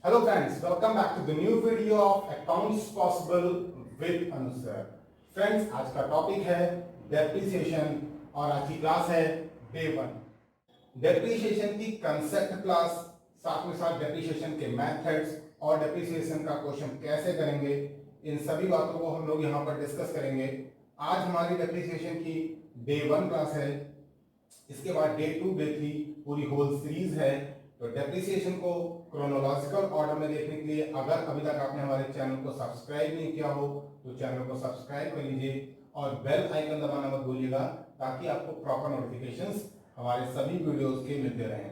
Hello friends, welcome back to the new video of Accounts Possible with Anusar. Friends, आज का topic है depreciation और आज की क्लास है डे 1। डेप्रिसिएशन की कंसेप्ट क्लास, साथ में साथ डेप्रिसिएशन के मेथड्स और डेप्रिसिएशन का क्वेश्चन कैसे करेंगे, इन सभी बातों को हम लोग यहाँ पर डिस्कस करेंगे। आज हमारी डेप्रिसिएशन की डे 1 क्लास है, इसके बाद डे 2, डे 3 पूरी होल सीरीज है। तो डेप्रिसिएशन को क्रोनोलॉजिकल ऑर्डर में देखने के लिए अगर अभी तक आपने हमारे चैनल को सब्सक्राइब नहीं किया हो तो चैनल को सब्सक्राइब कर लीजिए और बेल आइकन दबाना मत भूलिएगा ताकि आपको प्रॉपर नोटिफिकेशंस हमारे सभी वीडियोस के मिलते रहें।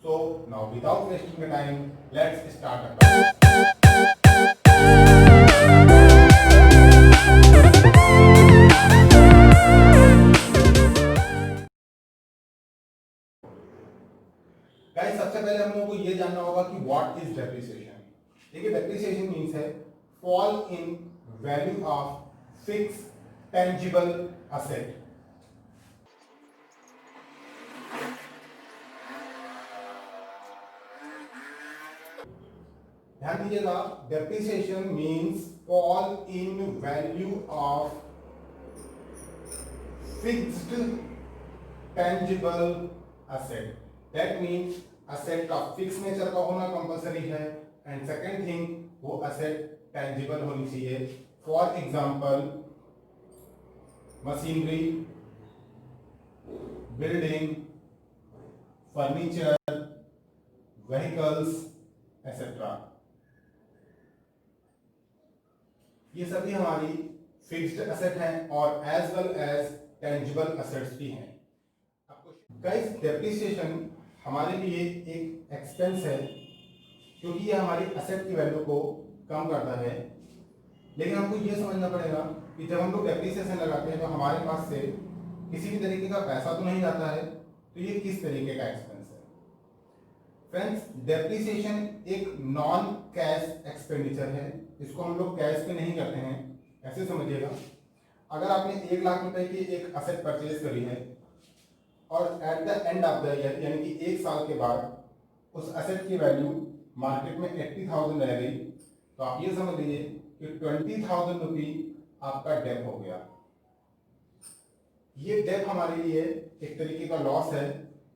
So now without wasting the time let's start the class. Guys, सबसे पहले हम लोगों को ये जानना होगा कि व्हाट इज डेप्रिसिएशन। देखिए, डेप्रिसिएशन मींस है fall in value of fix tangible asset. ध्यान दीजिएगा, depreciation means fall in value of fixed tangible asset. That means asset का फिक्स नेचर का होना कंपलसरी है एंड सेकेंड थिंग वो असेट टेंजिबल होनी चाहिए। For example machinery, building, furniture, vehicles etcetera, ये सभी हमारी फिक्स्ड असेट हैं और as well as tangible assets भी हैं। गाइस, डेप्रिसिएशन हमारे लिए एक एक्सपेंस है क्योंकि ये हमारी असेट की वैल्यू को कम करता है। लेकिन हमको ये समझना पड़ेगा कि जब हम लोग डेप्रिसिएशन लगाते हैं तो हमारे पास से किसी भी तरीके का पैसा तो नहीं जाता है, तो ये किस तरीके का एक्सपेंस है। फ्रेंड्स, डेप्रिसिएशन एक नॉन कैश एक्सपेंडिचर है, इसको हम लोग कैश पे नहीं करते हैं। ऐसे समझिएगा, अगर आपने 1 लाख रुपए की एक असेट परचेज करी है और at the end of the year यानी कि 1 साल के बाद उस असेट की वैल्यू मार्केट में 80,000 रह गई, तो आप ये समझ लीजिए कि 20,000 रुपी आपका डेप हो गया। ये डेप हमारे लिए एक तरीके का लॉस है,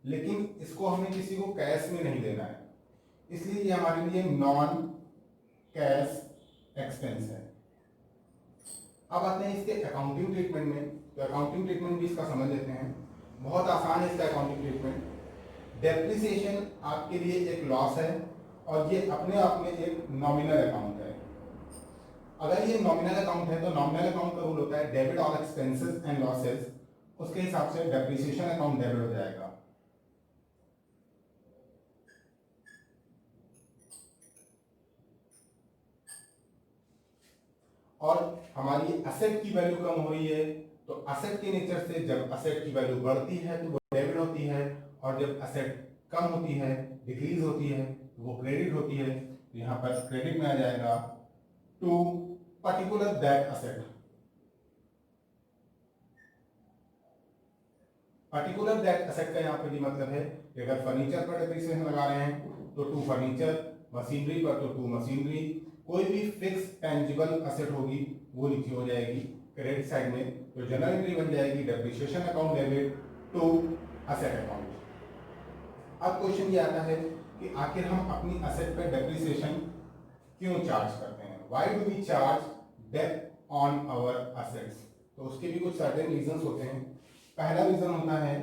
लेकिन इसको हमें किसी को कैश में नहीं देना है, इसलिए ये हमारे लिए नॉन कैश एक्सपेंस है। अब आते हैं इसके अकाउंटिंग ट्रीटमेंट में। तो अकाउंटिंग ट्रीटमेंट भी इसका समझ लेते हैं। बहुत आसान है इसका अकाउंटिंग ट्रीटमेंट। डेप्रिसिएशन आपके लिए एक लॉस है और ये अपने आप में एक नॉमिनल अकाउंट है। अगर ये नॉमिनल अकाउंट है तो नॉमिनल अकाउंट का रूल होता है debit all expenses and losses, उसके हिसाब से डेप्रिसिएशन अकाउंट डेबिट हो जाएगा। और हमारी असेट की वैल्यू कम हो रही है तो असेट के नेचर से जब असेट की वैल्यू बढ़ती है तो वो डेबिट होती है और जब असेट कम होती है, डिक्रीज होती है, तो वो क्रेडिट होती है। तो यहाँ पर क्रेडिट में आ जाएगा to particular that asset. Particular that asset का यहाँ पर मतलब है कि अगर फर्नीचर पर डेप्रिसिएशन लगा रहे हैं तो टू फर्नीचर, मशीनरी पर तो टू मशीनरी, कोई भी फिक्स टेंजिबल असेट होगी वो लिखी हो जाएगी क्रेडिट साइड में, तो जनरल एंट्री बन जाएगी depreciation account debit to asset account. अब क्वेश्चन ये आता है कि आखिर हम अपनी असेट पर डेप्रिसिएशन क्यों चार्ज करते हैं, why do we charge debt on our assets. तो उसके भी कुछ सर्टेन रीजंस होते हैं। पहला रीजन होता है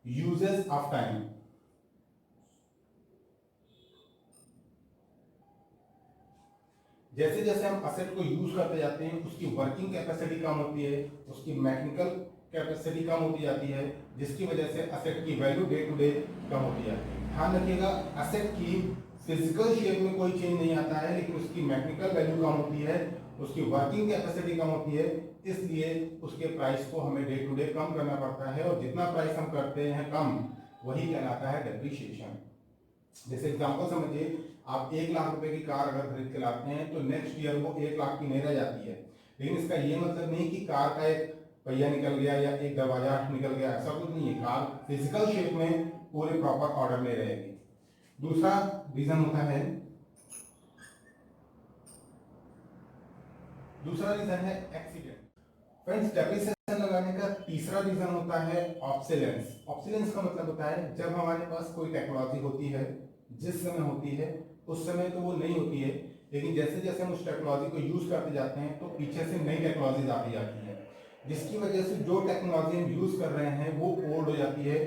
यूजेस ऑफ टाइम। जैसे जैसे हम असेट को यूज करते जाते हैं उसकी वर्किंग कैपेसिटी कम होती है, उसकी मैकेनिकल कैपेसिटी कम होती जाती है, जिसकी वजह से असेट की वैल्यू डे टू डे कम होती जाती है। ध्यान रखिएगा, असेट की फिजिकल शेप में कोई चेंज नहीं आता है, लेकिन उसकी मैकेनिकल वैल्यू कम होती है, उसकी वर्किंग कैपेसिटी कम होती है, इसलिए उसके प्राइस को हमें डे टू डे कम करना पड़ता है और जितना प्राइस हम करते हैं कम, वही कहलाता है डेप्रिसिएशन। जैसे एग्जांपल समझिए, आप 1 लाख रुपए की कार अगर खरीद के लाते हैं तो नेक्स्ट ईयर वो 1 लाख की नहीं रह जाती है, लेकिन इसका ये मतलब नहीं कि कार का एक पहिया निकल गया या एक दरवाजा निकल गया, ऐसा कुछ नहीं है। कार फिजिकल शेप में पूरे प्रॉपर ऑर्डर में रहेगी। दूसरा रीजन होता है दूसरा रीजन है एक्सीडेंट। फ्रेंड्स, डेप्रिसिएशन लगाने का तीसरा रीजन होता है ऑब्सोलेंस। ऑब्सोलेंस का मतलब होता है जब हमारे पास कोई टेक्नोलॉजी होती है, जिस समय होती है उस समय तो वो नहीं होती है, लेकिन जैसे जैसे हम उस टेक्नोलॉजी को यूज करते जाते हैं तो पीछे से नई टेक्नोलॉजीज आती जाती है, जिसकी वजह से जो टेक्नोलॉजी हम यूज कर रहे हैं वो ओल्ड हो जाती है,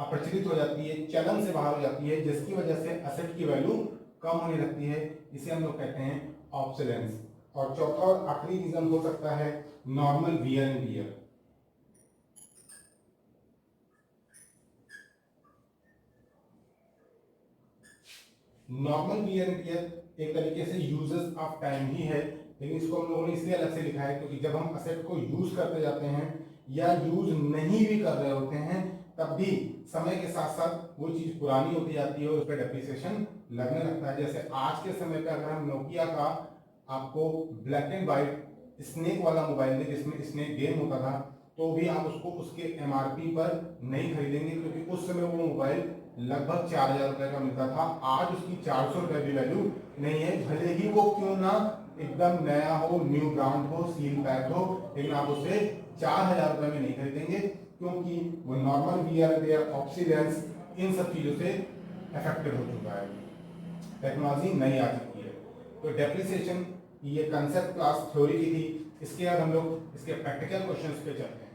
अप्रचलित हो जाती है, चलन से बाहर हो जाती है, जिसकी वजह से एसेट की वैल्यू कम होने लगती है। इसे हम लोग कहते हैं ऑब्सोलेंस। और चौथा और आखिरी रीजन हो सकता है normal wear and tear. Normal wear and tear एक तरीके से यूजेस ऑफ टाइम ही है, लेकिन इसको हम लोगों ने इसलिए अलग से लिखा है क्योंकि जब हम असेट को यूज करते जाते हैं या यूज नहीं भी कर रहे होते हैं तब भी समय के साथ साथ वो चीज पुरानी होती जाती है और उस पर डेप्रिसिएशन लगने लगता है। जैसे आज के समय पे अगर हम नोकिया का आपको ब्लैक एंड व्हाइट स्नेक वाला मोबाइल दे जिसमें स्नेक गेम होता था, तो भी आप उसको उसके एमआरपी पर नहीं खरीदेंगे क्योंकि उस समय वो मोबाइल लगभग 4,000 रुपए का मिलता था। आज उसकी 400 रुपए भी वैल्यू नहीं है, भले ही वो क्यों ना एकदम नया हो, न्यू ब्रांड हो, सील पैक हो, लेकिन आप उसे 4,000 रुपए में नहीं खरीदेंगे क्योंकि वो नॉर्मल वियर टियर, ऑब्सोलेंस, इन सब चीजों से अफेक्टेड हो चुका है, टेक्नोलॉजी नई आ चुकी है। तो डेप्रिसिएशन ये कंसेप्ट क्लास थ्योरी की थी, इसके बाद हम लोग इसके प्रैक्टिकल क्वेश्चंस पे चलते हैं।